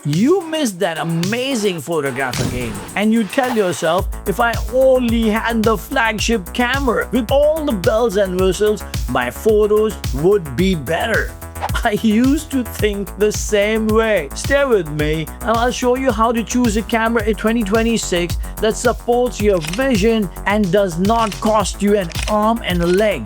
You miss that amazing photograph again, and you tell yourself, if I only had the flagship camera with all the bells and whistles, my photos would be better. I used to think the same way. Stay with me and I'll show you how to choose a camera in 2026 that supports your vision and does not cost you an arm and a leg.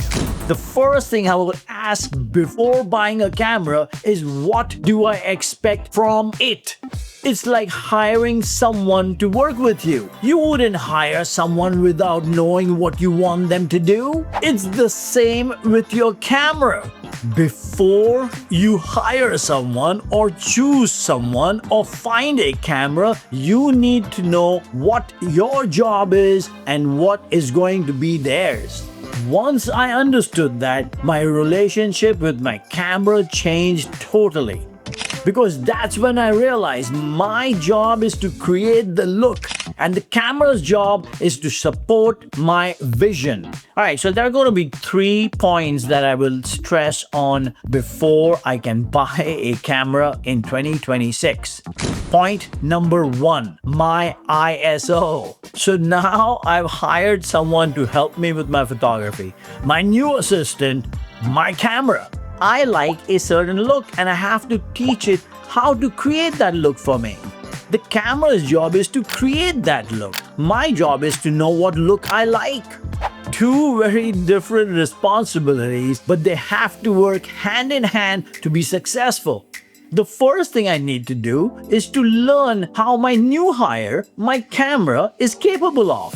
The first thing I would ask before buying a camera is, what do I expect from it? It's like hiring someone to work with you. You wouldn't hire someone without knowing what you want them to do. It's the same with your camera. Before you hire someone or choose someone or find a camera, you need to know what your job is and what is going to be theirs. Once I understood that, my relationship with my camera changed totally. Because that's when I realized my job is to create the look and the camera's job is to support my vision. Alright, so there are going to be 3 points that I will stress on before I can buy a camera in 2026. Point number 1, my ISO. So now I've hired someone to help me with my photography. My new assistant, my camera. I like a certain look and I have to teach it how to create that look for me. The camera's job is to create that look. My job is to know what look I like. 2 very different responsibilities, but they have to work hand in hand to be successful. The first thing I need to do is to learn how my new hire, my camera, is capable of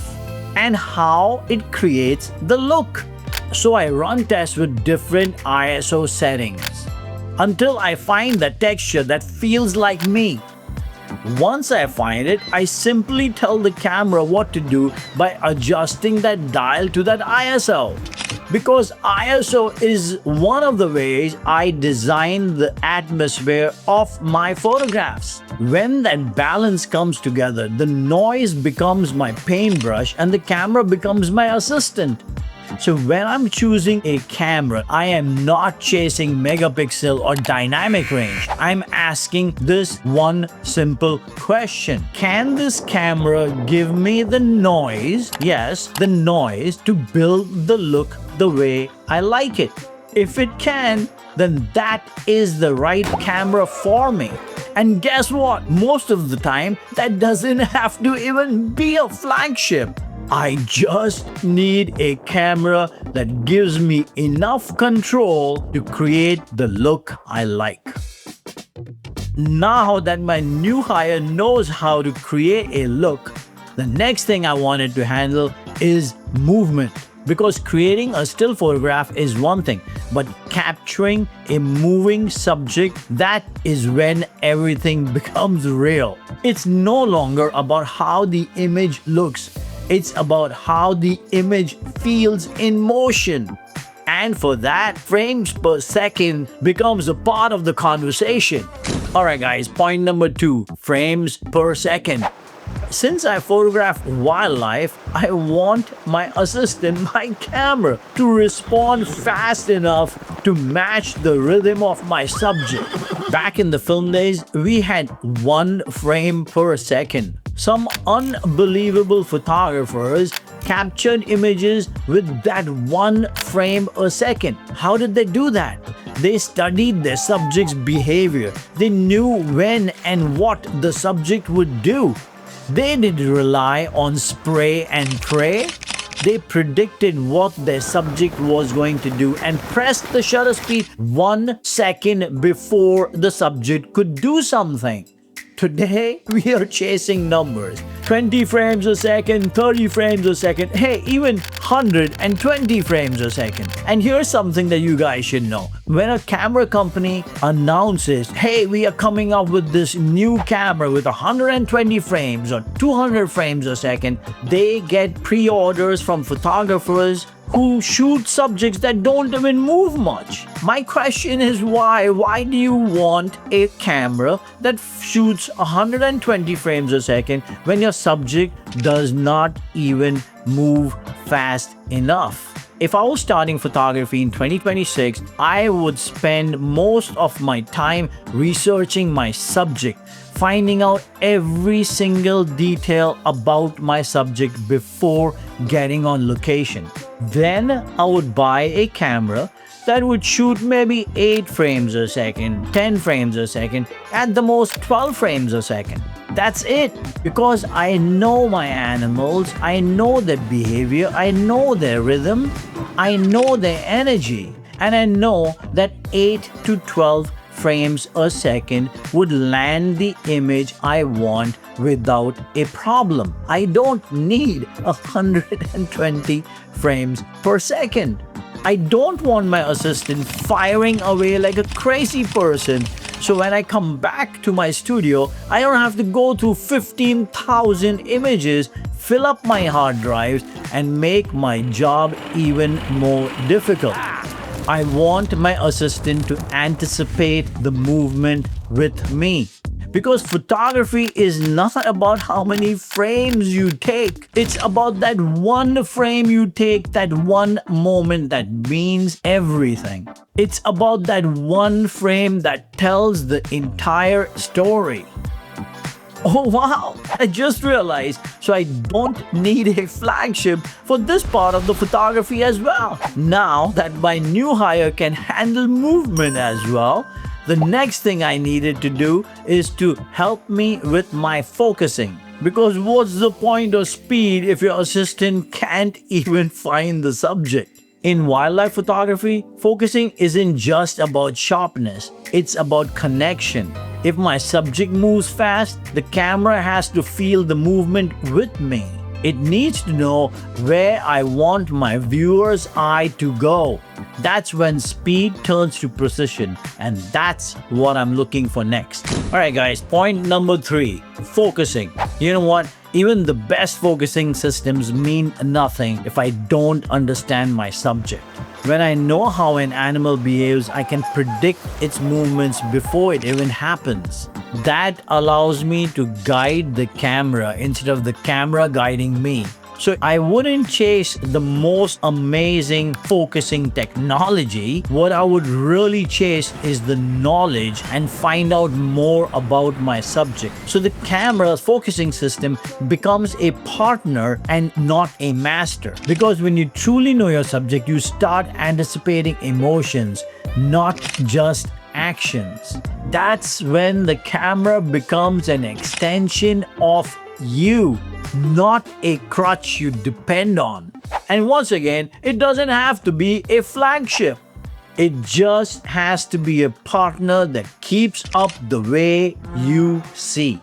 and how it creates the look. So I run tests with different ISO settings until I find the texture that feels like me. Once I find it, I simply tell the camera what to do by adjusting that dial to that ISO. Because ISO is one of the ways I design the atmosphere of my photographs. When that balance comes together, the noise becomes my paintbrush and the camera becomes my assistant. So when I'm choosing a camera, I am not chasing megapixel or dynamic range. I'm asking this one simple question. Can this camera give me the noise, yes, the noise to build the look the way I like it? If it can, then that is the right camera for me. And guess what? Most of the time, that doesn't have to even be a flagship. I just need a camera that gives me enough control to create the look I like. Now that my new hire knows how to create a look, the next thing I wanted to handle is movement. Because creating a still photograph is one thing, but capturing a moving subject, that is when everything becomes real. It's no longer about how the image looks. It's about how the image feels in motion. And for that, frames per second becomes a part of the conversation. Alright guys, point number 2, frames per second. Since I photograph wildlife, I want my assistant, my camera, to respond fast enough to match the rhythm of my subject. Back in the film days, we had 1 frame per second. Some unbelievable photographers captured images with that 1 frame a second. How did they do that? They studied their subject's behavior. They knew when and what the subject would do. They didn't rely on spray and pray. They predicted what their subject was going to do and pressed the shutter speed 1 second before the subject could do something. Today, we are chasing numbers. 20 frames a second, 30 frames a second, hey, even 120 frames a second. And here's something that you guys should know. When a camera company announces, hey, we are coming up with this new camera with 120 frames or 200 frames a second, they get pre-orders from photographers who shoot subjects that don't even move much. My question is why? Why do you want a camera that shoots 120 frames a second when your subject does not even move fast enough? If I was starting photography in 2026, I would spend most of my time researching my subject, finding out every single detail about my subject before getting on location. Then I would buy a camera that would shoot maybe 8 frames a second, 10 frames a second, at the most 12 frames a second. That's it. Because I know my animals, I know their behavior, I know their rhythm, I know their energy, and I know that 8 to 12 frames a second would land the image I want without a problem. I don't need 120 frames per second. I don't want my assistant firing away like a crazy person. So when I come back to my studio, I don't have to go through 15,000 images, fill up my hard drives, and make my job even more difficult. I want my assistant to anticipate the movement with me. Because photography is not about how many frames you take. It's about that one frame you take, that one moment that means everything. It's about that one frame that tells the entire story. Oh wow, I just realized, so I don't need a flagship for this part of the photography as well. Now that my new hire can handle movement as well, the next thing I needed to do is to help me with my focusing. Because what's the point of speed if your assistant can't even find the subject? In wildlife photography, focusing isn't just about sharpness, it's about connection. If my subject moves fast, the camera has to feel the movement with me. It needs to know where I want my viewer's eye to go. That's when speed turns to precision, and that's what I'm looking for next. Alright guys, point number 3, focusing. You know what? Even the best focusing systems mean nothing if I don't understand my subject. When I know how an animal behaves, I can predict its movements before it even happens. That allows me to guide the camera instead of the camera guiding me. So I wouldn't chase the most amazing focusing technology. What I would really chase is the knowledge and find out more about my subject. So the camera's focusing system becomes a partner and not a master. Because when you truly know your subject, you start anticipating emotions, not just actions. That's when the camera becomes an extension of you, not a crutch you depend on. And once again, it doesn't have to be a flagship. It just has to be a partner that keeps up the way you see.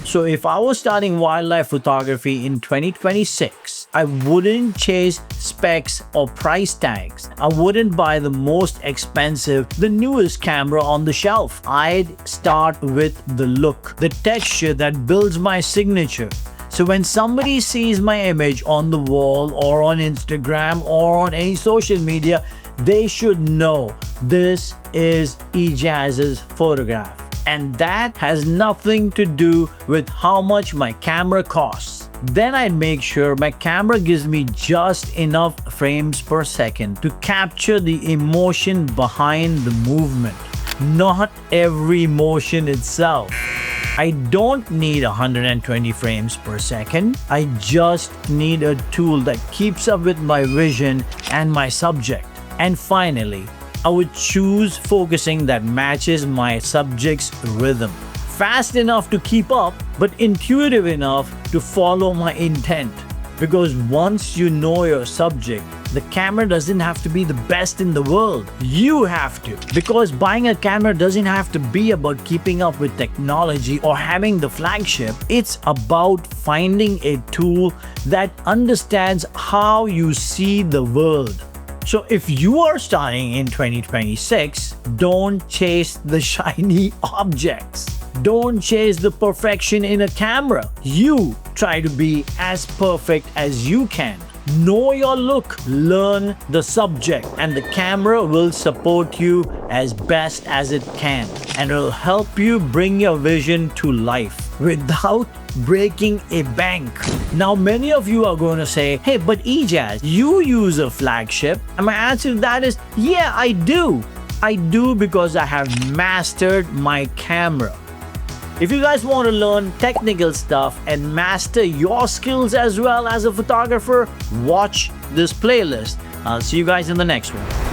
So if I was starting wildlife photography in 2026, I wouldn't chase specs or price tags. I wouldn't buy the most expensive, the newest camera on the shelf. I'd start with the look, the texture that builds my signature. So when somebody sees my image on the wall or on Instagram or on any social media, they should know this is Ejaz's photograph. And that has nothing to do with how much my camera costs. Then I'd make sure my camera gives me just enough frames per second to capture the emotion behind the movement, not every motion itself. I don't need 120 frames per second. I just need a tool that keeps up with my vision and my subject. And finally, I would choose focusing that matches my subject's rhythm. Fast enough to keep up, but intuitive enough to follow my intent. Because once you know your subject, the camera doesn't have to be the best in the world. You have to. Because buying a camera doesn't have to be about keeping up with technology or having the flagship. It's about finding a tool that understands how you see the world. So if you are starting in 2026, don't chase the shiny objects. Don't chase the perfection in a camera. You try to be as perfect as you can. Know your look, learn the subject, and the camera will support you as best as it can, and it will help you bring your vision to life without breaking a bank. Now many of you are going to say, hey, but Ejaz, you use a flagship. And my answer to that is, yeah, I do. I do because I have mastered my camera. If you guys want to learn technical stuff and master your skills as well as a photographer, watch this playlist. I'll see you guys in the next one.